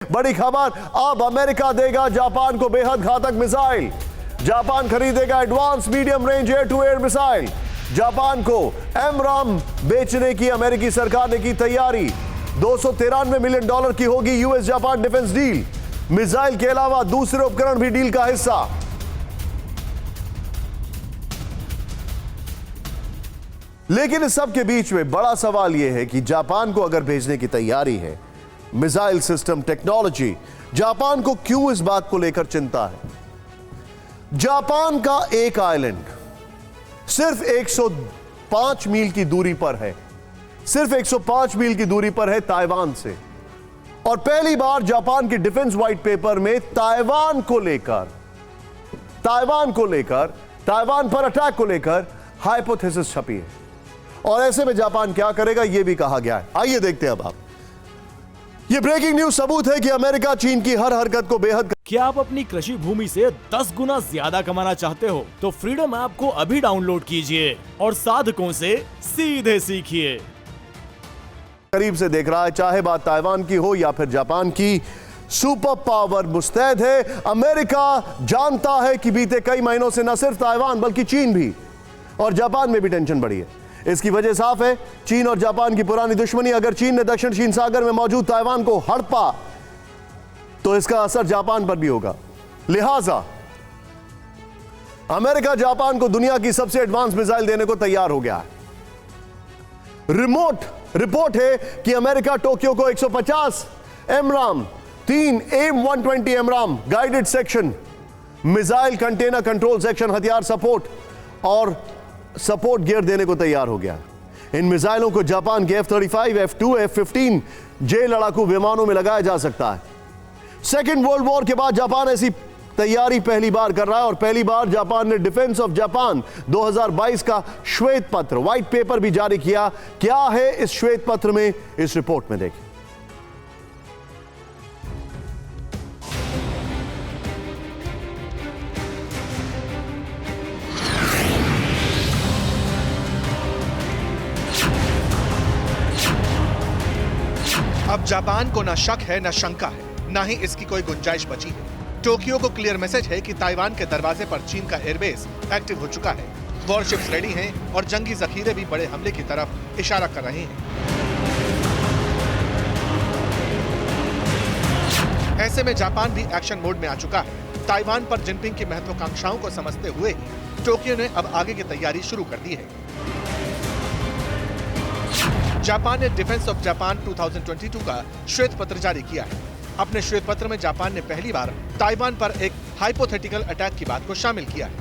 बड़ी खबर, अब अमेरिका देगा जापान को बेहद घातक मिसाइल। जापान खरीदेगा advance medium range air to air missile. Japan को एमराम बेचने की अमेरिकी सरकार ने की तैयारी। $293 मिलियन की होगी US Japan defence deal. Missile के अलावा दूसरे उपकरण भी डील का हिस्सा। लेकिन इस सब के बीच में बड़ा सवाल यह है कि जापान को अगर भेजने की तैयारी है मिसाइल सिस्टम टेक्नोलॉजी, जापान को क्यों इस बात को लेकर चिंता है? जापान का एक आइलैंड सिर्फ 105 मील की दूरी पर है, सिर्फ 105 मील की दूरी पर है ताइवान से। और पहली बार जापान के डिफेंस व्हाइट पेपर में ताइवान पर अटैक को लेकर हाइपोथेसिस छपी है। और ऐसे में जापान क्या करेगा यह भी कहा गया है। आइए देखते हैं अब आप। ये ब्रेकिंग न्यूज सबूत है कि अमेरिका चीन की हर हरकत को बेहद। क्या आप अपनी कृषि भूमि से 10 गुना ज्यादा कमाना चाहते हो तो फ्रीडम ऐप को अभी डाउनलोड कीजिए और साधकों से सीधे सीखिए। करीब से देख रहा है, चाहे बात ताइवान की हो या फिर जापान की, सुपर पावर मुस्तैद है। अमेरिका जानता है कि बीते कई महीनों से न सिर्फ ताइवान बल्कि चीन भी और जापान में भी टेंशन बढ़ी है। इसकी वजह साफ है, चीन और जापान की पुरानी दुश्मनी। अगर चीन ने दक्षिण चीन सागर में मौजूद ताइवान को हड़पा तो इसका असर जापान पर भी होगा। लिहाजा अमेरिका जापान को दुनिया की सबसे एडवांस मिसाइल देने को तैयार हो गया है। रिपोर्ट है कि अमेरिका टोक्यो को 150 AMRAAM 3 AIM-120 AMRAAM guided section missile container control section हथियार सपोर्ट और सपोर्ट गियर देने को तैयार हो गया। इन मिसाइलों को जापान के F-35, F-2, F-15 जे लड़ाकू विमानों में लगाया जा सकता है। सेकेंड वर्ल्ड वॉर के बाद जापान ऐसी तैयारी पहली बार कर रहा है और पहली बार जापान ने डिफेंस ऑफ जापान 2022 का श्वेत पत्र व्हाइट पेपर भी जारी किया। क्या है इस श्वेत पत्र में, इस रिपोर्ट में देखें। अब जापान को न शक है न शंका है, न ही इसकी कोई गुंजाइश बची है। टोक्यो को क्लियर मैसेज है कि ताइवान के दरवाजे पर चीन का एयरबेस एक्टिव हो चुका है। वॉरशिप्स रेडी हैं और जंगी जखीरे भी बड़े हमले की तरफ इशारा कर रहे हैं। ऐसे में जापान भी एक्शन मोड में आ चुका है। ताइवान पर जिनपिंग की महत्वाकांक्षाओं को समझते हुए ही टोक्यो ने अब आगे की तैयारी शुरू कर दी है। जापान ने डिफेंस ऑफ जापान 2022 का श्वेत पत्र जारी किया है। अपने श्वेत पत्र में जापान ने पहली बार ताइवान पर एक हाइपोथेटिकल अटैक की बात को शामिल किया है।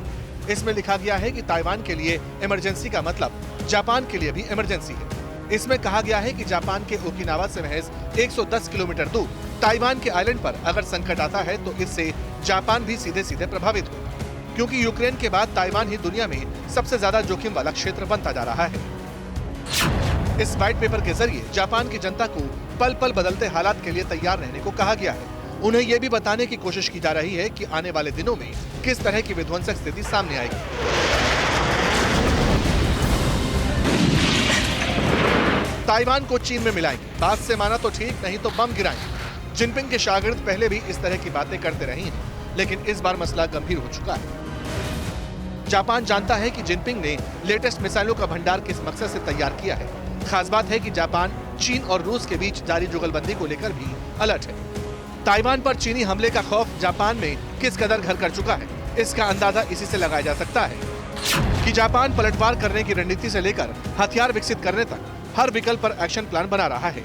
इसमें लिखा गया है कि ताइवान के लिए इमरजेंसी का मतलब जापान के लिए भी इमरजेंसी है। इसमें कहा गया है कि जापान के ओकिनावा से महज 110 किलोमीटर दूर ताइवान के आइलैंड पर अगर संकट आता है तो इससे जापान भी सीधे सीधे प्रभावित हो, क्योंकि यूक्रेन के बाद ताइवान ही दुनिया में सबसे ज्यादा जोखिम वाला क्षेत्र बनता जा रहा है। इस व्हाइट पेपर के जरिए जापान की जनता को पल पल बदलते हालात के लिए तैयार रहने को कहा गया है। उन्हें यह भी बताने की कोशिश की जा रही है कि आने वाले दिनों में किस तरह की विध्वंसक स्थिति सामने आएगी। ताइवान को चीन में मिलाएंगे, बात से माना तो ठीक, नहीं तो बम गिराएंगे। जिनपिंग के शागिर्द पहले भी इस तरह की बातें करते रहे हैं, लेकिन इस बार मसला गंभीर हो चुका है। जापान जानता है कि जिनपिंग ने लेटेस्ट मिसाइलों का भंडार किस मकसद से तैयार किया है। खास बात है कि जापान चीन और रूस के बीच जारी जुगलबंदी को लेकर भी अलर्ट है। ताइवान पर चीनी हमले का खौफ जापान में किस कदर घर कर चुका है, इसका अंदाजा इसी से लगाया जा सकता है कि जापान पलटवार करने की रणनीति से लेकर हथियार विकसित करने तक हर विकल्प पर एक्शन प्लान बना रहा है।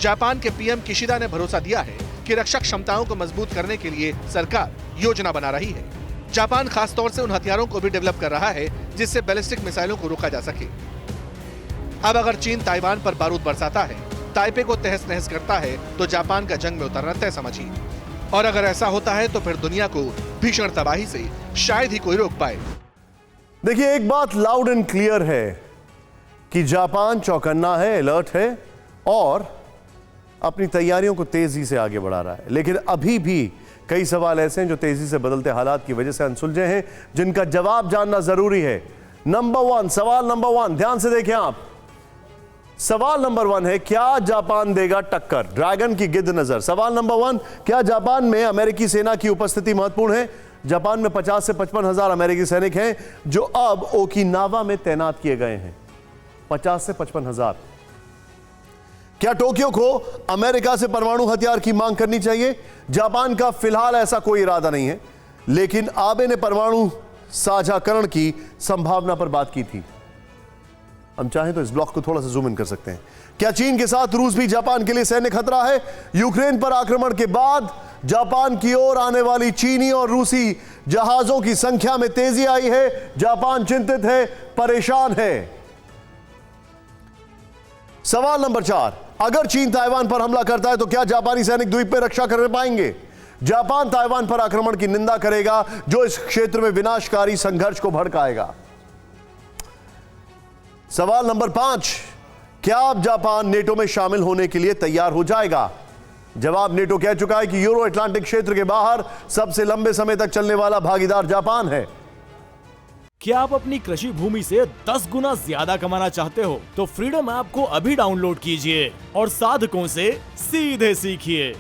जापान के पीएम किशिदा ने भरोसा दिया है कि रक्षा क्षमताओं को मजबूत करने के लिए सरकार योजना बना रही है। जापान खास तौर से उन हथियारों को भी डेवलप कर रहा है जिससे बैलिस्टिक मिसाइलों को रोका जा सके। अब अगर चीन ताइवान पर बारूद बरसाता है, ताइपे को तहस नहस करता है, तो जापान का जंग में उतरना तय समझिए। और अगर ऐसा होता है तो फिर दुनिया को भीषण तबाही से शायद ही कोई रोक पाए। देखिए, एक बात लाउड एंड क्लियर है कि जापान चौकन्ना है, अलर्ट है और अपनी तैयारियों को तेजी से आगे बढ़ा रहा है। लेकिन अभी भी कई सवाल ऐसे हैं जो तेजी से बदलते हालात की वजह से अनसुलझे हैं, जिनका जवाब जानना जरूरी है। सवाल नंबर 1, ध्यान से देखें आप। सवाल नंबर 1 है, क्या जापान देगा टक्कर? ड्रैगन की गिद्ध नजर। सवाल नंबर 1, क्या जापान में अमेरिकी सेना की उपस्थिति महत्वपूर्ण है? जापान में 50 से 55 हजार अमेरिकी सैनिक हैं जो अब ओकिनावा में तैनात किए गए हैं। 50 से 55 हजार। क्या टोक्यो को अमेरिका से परमाणु हथियार की मांग करनी चाहिए? जापान का फिलहाल ऐसा कोई इरादा नहीं है, लेकिन आबे ने परमाणु साझाकरण की संभावना पर बात की थी। हम चाहें तो इस ब्लॉक को थोड़ा सा जूम इन कर सकते हैं। क्या चीन के साथ रूस भी जापान के लिए सैन्य खतरा है? यूक्रेन पर आक्रमण के बाद जापान की ओर आने वाली चीनी और रूसी जहाजों की संख्या में तेजी आई है। जापान चिंतित है, परेशान है। सवाल नंबर 4, अगर चीन ताइवान पर हमला करता है तो क्या जापानी सैनिक द्वीप पे रक्षा कर पाएंगे? जापान ताइवान पर आक्रमण की निंदा करेगा जो इस क्षेत्र में विनाशकारी संघर्ष को भड़काएगा। सवाल नंबर 5, क्या अब जापान नेटो में शामिल होने के लिए तैयार हो जाएगा? जवाब, नेटो कह चुका है कि यूरो अटलांटिक क्षेत्र के बाहर सबसे लंबे समय तक चलने वाला भागीदार जापान है। क्या आप अपनी कृषि भूमि से 10 गुना ज्यादा कमाना चाहते हो तो फ्रीडम ऐप को अभी डाउनलोड कीजिए और साधकों से सीधे सीखिए।